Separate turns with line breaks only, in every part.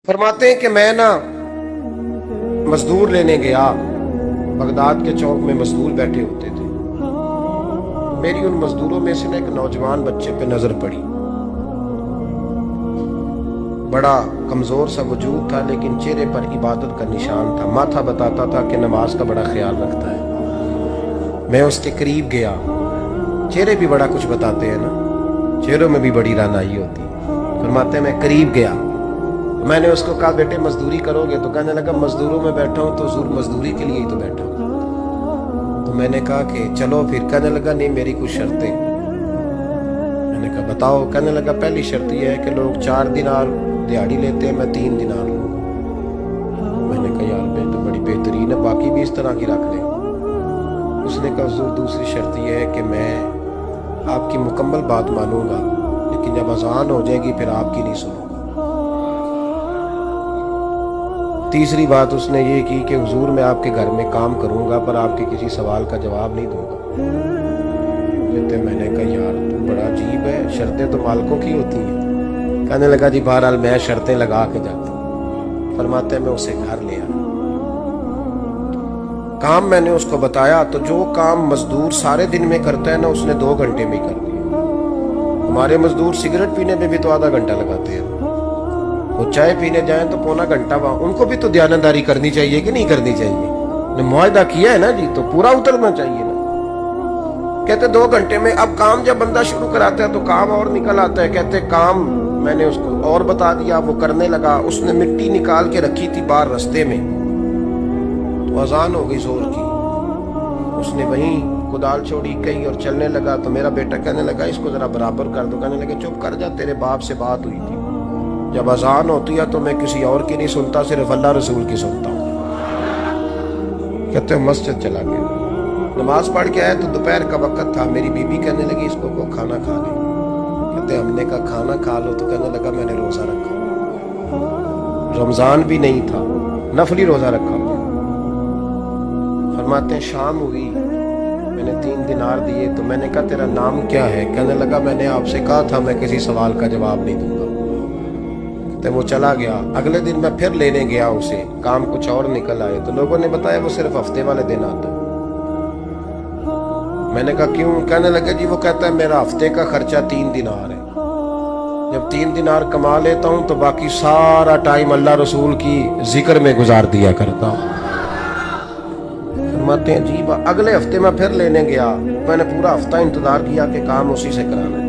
फरमाते हैं कि मैं ना मजदूर लेने गया। बगदाद के चौक में मजदूर बैठे होते थे। मेरी उन मजदूरों में से ना एक नौजवान बच्चे पे नजर पड़ी। बड़ा कमजोर सा वजूद था, लेकिन चेहरे पर इबादत का निशान था। माथा बताता था कि नमाज का बड़ा ख्याल रखता है। मैं उसके करीब गया। चेहरे भी बड़ा कुछ बताते हैं ना, चेहरों में भी बड़ी रानाई होती है। फरमाते हैं मैं करीब गया, मैंने उसको कहा बेटे मजदूरी करोगे? तो कहने लगा मजदूरों में बैठा हूँ तो हुजूर मजदूरी के लिए ही तो बैठा हूँ। तो मैंने कहा कि चलो फिर। कहने लगा नहीं मेरी कुछ शर्तें। मैंने कहा बताओ। कहने लगा पहली शर्त यह है कि लोग 4 दिनार दिहाड़ी लेते हैं, मैं 3 दिनार लूँगा। मैंने कहा यार बे तो बड़ी बेहतरीन है, बाकी भी इस तरह की रख ले। उसने कहा हुजूर दूसरी शर्त यह है कि मैं आपकी मुकम्मल बात मानूंगा, लेकिन जब अजान हो जाएगी फिर आपकी नहीं सुनूंगा। तीसरी बात उसने ये की कि हुजूर मैं आपके घर में काम करूंगा पर आपके किसी सवाल का जवाब नहीं दूंगा। कहते मैंने कहा यार तू बड़ा अजीब है, शर्तें तो मालिकों की होती हैं। कहने लगा जी बहरहाल मैं शर्तें लगा के जाता हूँ। फरमाते मैं उसे घर ले आया। काम मैंने उसको बताया तो जो काम मजदूर सारे दिन में करता है ना, उसने 2 घंटे में कर दिया। हमारे मजदूर सिगरेट पीने में भी तो आधा घंटा लगाते हैं, वो चाय पीने जाएं तो पौना घंटा। वहां उनको भी तो दयानतदारी करनी चाहिए कि नहीं करनी चाहिए? मुआहदा किया है ना जी, तो पूरा उतरना चाहिए ना। कहते 2 घंटे में। अब काम जब बंदा शुरू कराता है तो काम और निकल आता है। कहते काम मैंने उसको और बता दिया, वो करने लगा। उसने मिट्टी निकाल के रखी थी बाहर रास्ते में, तो अजान हो गई जोर की। उसने वहीं कुदाल छोड़ी कहीं और चलने लगा। तो मेरा बेटा कहने लगा इसको जरा बराबर कर दो। कहने लगे चुप कर जा, तेरे बाप से बात हुई थी, जब अजान होती है तो मैं किसी और की नहीं सुनता, सिर्फ अल्लाह रसूल की सुनता हूँ। कहते मस्जिद चला गया, नमाज पढ़ के आया तो दोपहर का वक्त था। मेरी बीबी कहने लगी इसको को खाना खा ले। कहते हमने कहा खाना खा लो। तो कहने लगा मैंने रोजा रखा, रमजान भी नहीं था, नफली रोजा रखा। फरमाते हैं शाम हुई, मैंने 3 दिनार दिए। तो मैंने कहा तेरा नाम क्या है? कहने लगा मैंने आपसे कहा था मैं किसी सवाल का जवाब नहीं दूंगा। तो वो चला गया। अगले दिन मैं फिर लेने गया उसे, काम कुछ और निकल आए। तो लोगों ने बताया वो सिर्फ हफ्ते वाले दिन आता है। मैंने कहा क्यों? कहने लगे जी वो कहता है मेरा हफ्ते का खर्चा 3 दिनार है, जब 3 दिनार कमा लेता हूं तो बाकी सारा टाइम अल्लाह रसूल की जिक्र में गुजार दिया करता हूं। फरमाते हैं अजीब। अगले हफ्ते मैं फिर लेने गया। मैंने पूरा हफ्ता इंतजार किया कि काम उसी से कराना है।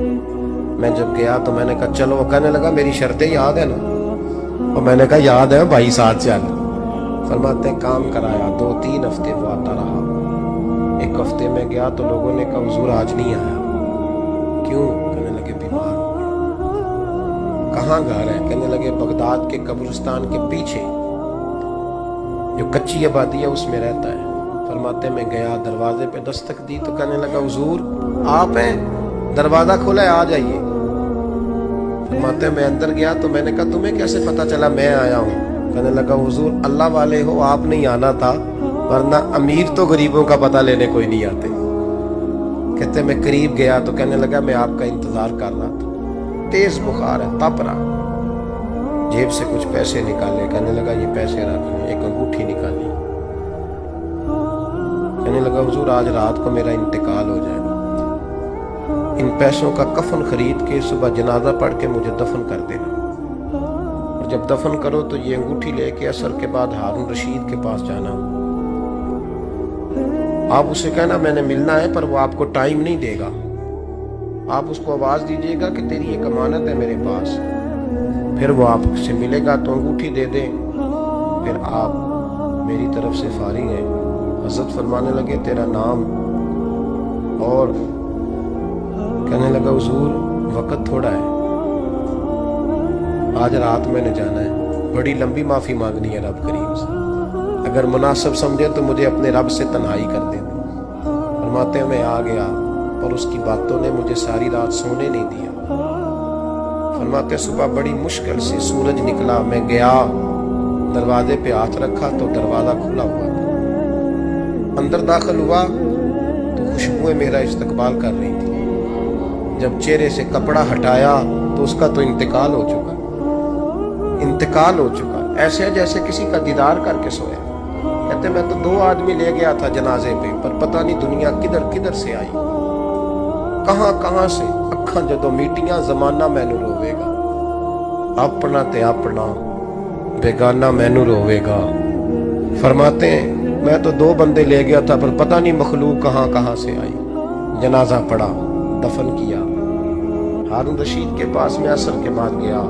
मैं जब गया तो मैंने कहा चलो। कहने लगा मेरी शर्तें याद है ना? और मैंने कहा याद है भाई, साथ चल। फरमाते हैं काम कराया। 2-3 हफ्ते वो आता रहा। एक हफ्ते में गया तो लोगों ने कहा हुजूर आज नहीं आया। क्यों? कहने लगे बीमार हो गए। कहाँ घर है? कहने लगे बगदाद के कब्रिस्तान के पीछे जो कच्ची आबादी है उसमें रहता है। फरमाते मैं गया, दरवाजे पे दस्तक दी तो कहने लगा हुजूर आप हैं? दरवाजा खोला है, आ जाइए। फरमाते मैं अंदर गया तो मैंने कहा तुम्हें कैसे पता चला मैं आया हूँ? कहने लगा हुजूर अल्लाह वाले हो, आप नहीं आना था, वरना अमीर तो गरीबों का पता लेने कोई नहीं आते। कहते मैं करीब गया तो कहने लगा मैं आपका इंतजार कर रहा था, तेज बुखार है, तप रहा। जेब से कुछ पैसे निकाले। कहने लगा ये पैसे रख। एक अंगूठी निकाली। कहने लगा हुजूर आज रात को मेरा इंतकाल हो जाएगा, इन पैसों का कफन खरीद के सुबह जनाजा पढ़ के मुझे दफन कर देना, और जब दफन करो तो ये अंगूठी लेके असर के बाद हारून रशीद के पास जाना। आप उसे कहना मैंने मिलना है, पर वो आपको टाइम नहीं देगा। आप उसको आवाज दीजिएगा कि तेरी एक अमानत है मेरे पास। फिर वो आपसे मिलेगा तो अंगूठी दे दे, फिर आप मेरी तरफ से फारिग हैं। हज़रत फरमाने लगे तेरा नाम? और कहने लगा हुजूर वक्त थोड़ा है, आज रात मैंने जाना है, बड़ी लंबी माफी मांगनी है रब करीम से, अगर मुनासिब समझे तो मुझे अपने रब से तन्हाई कर दे। फरमाते हैं मैं आ गया और उसकी बातों ने मुझे सारी रात सोने नहीं दिया। फरमाते सुबह बड़ी मुश्किल से सूरज निकला। मैं गया, दरवाजे पे हाथ रखा तो दरवाजा खुला हुआ था। अंदर दाखिल हुआ तो खुशबुएं मेरा इस्तकबाल कर रही थी। जब चेहरे से कपड़ा हटाया तो उसका तो इंतकाल हो चुका। इंतकाल हो चुका, ऐसे है जैसे किसी का दीदार करके सोया। कहते मैं तो 2 आदमी ले गया था जनाजे पे, पर पता नहीं दुनिया किधर किधर से आई, कहां कहां से। अखा जदों मीटियां जमाना मैनू रोवेगा, अपना ते अपना बेगाना मैनू रोवेगा। फरमाते हैं मैं तो 2 बंदे ले गया था, पर पता नहीं मखलूक कहां कहां से आई। जनाजा पड़ा, दफन किया। हारून रशीद के पास में असर के बाद गया,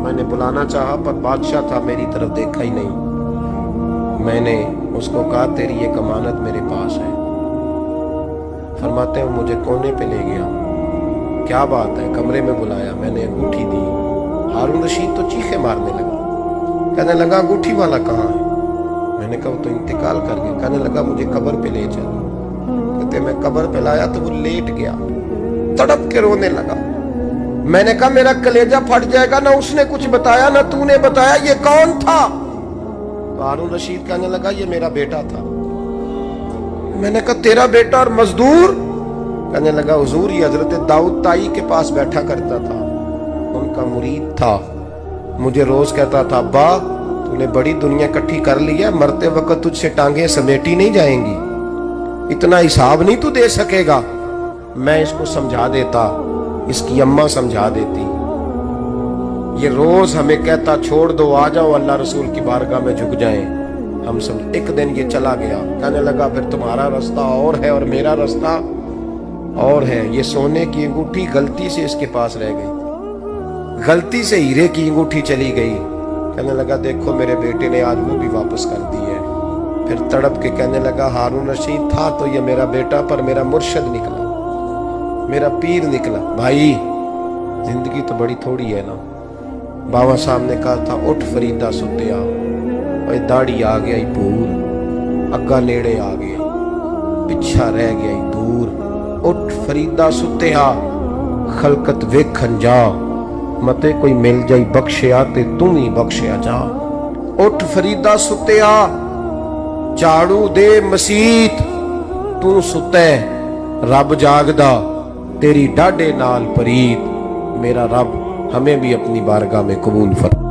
मैंने बुलाना चाहा पर बादशाह था, मेरी तरफ देखा ही नहीं। मैंने उसको कहा तेरी एक अमानत मेरे पास है। फरमाते हैं मुझे कोने पे ले गया, क्या बात है, कमरे में बुलाया, मैंने अंगूठी दी। हारून रशीद तो चीखे मारने लगा, कहने लगा अंगूठी वाला कहाँ है? मैंने कहा तो इंतकाल कर गया। कहने लगा मुझे कब्र पे ले चल। कहते मैं कब्र पे लाया तो वो लेट गया, तड़प के रोने लगा। मैंने कहा मेरा कलेजा फट जाएगा, ना उसने कुछ बताया ना तूने बताया, ये कौन था? तो हारून रशीद कहने लगा ये मेरा बेटा था। मैंने कहा तेरा बेटा और मजदूर? कहने लगा हुजूर ये हजरत दाऊद ताई के पास बैठा करता था, उनका मुरीद था, मुझे रोज कहता था अब्बा तूने बड़ी दुनिया इकट्ठी कर ली है, मरते वक्त तुझसे टांगे समेटी नहीं जाएंगी, इतना हिसाब नहीं तू दे सकेगा। मैं इसको समझा देता, इसकी अम्मा समझा देती। ये रोज हमें कहता छोड़ दो, आ जाओ अल्लाह रसूल की बारगाह में झुक जाएं। हम सब एक दिन ये चला गया, कहने लगा फिर तुम्हारा रास्ता और है और मेरा रास्ता और है। ये सोने की अंगूठी गलती से इसके पास रह गई, गलती से हीरे की अंगूठी चली गई। कहने लगा देखो मेरे बेटे ने आज वो भी वापस कर दी है। फिर तड़प के कहने लगा हारून रशीद था तो ये मेरा बेटा, पर मेरा मुर्शद निकला, मेरा पीर निकला। भाई जिंदगी तो बड़ी थोड़ी है ना। बाबा साहब ने कहा था उठ फरीदा सुत्या, दाढ़ी आ गया पूर, अग्गा नेड़े आ गया, पिछा रह गया दूर। उठ फरीदा सुत्या, खलकत वेखन जा, मते कोई मिल जाई बख्शिया ते तू ही बख्शिया जा। उठ फरीदा सुत्या, झाड़ू दे मसीत, तू सुते रब जागदा, तेरी डाडे नाल परीत। मेरा रब हमें भी अपनी बारगाह में कबूल फरमा।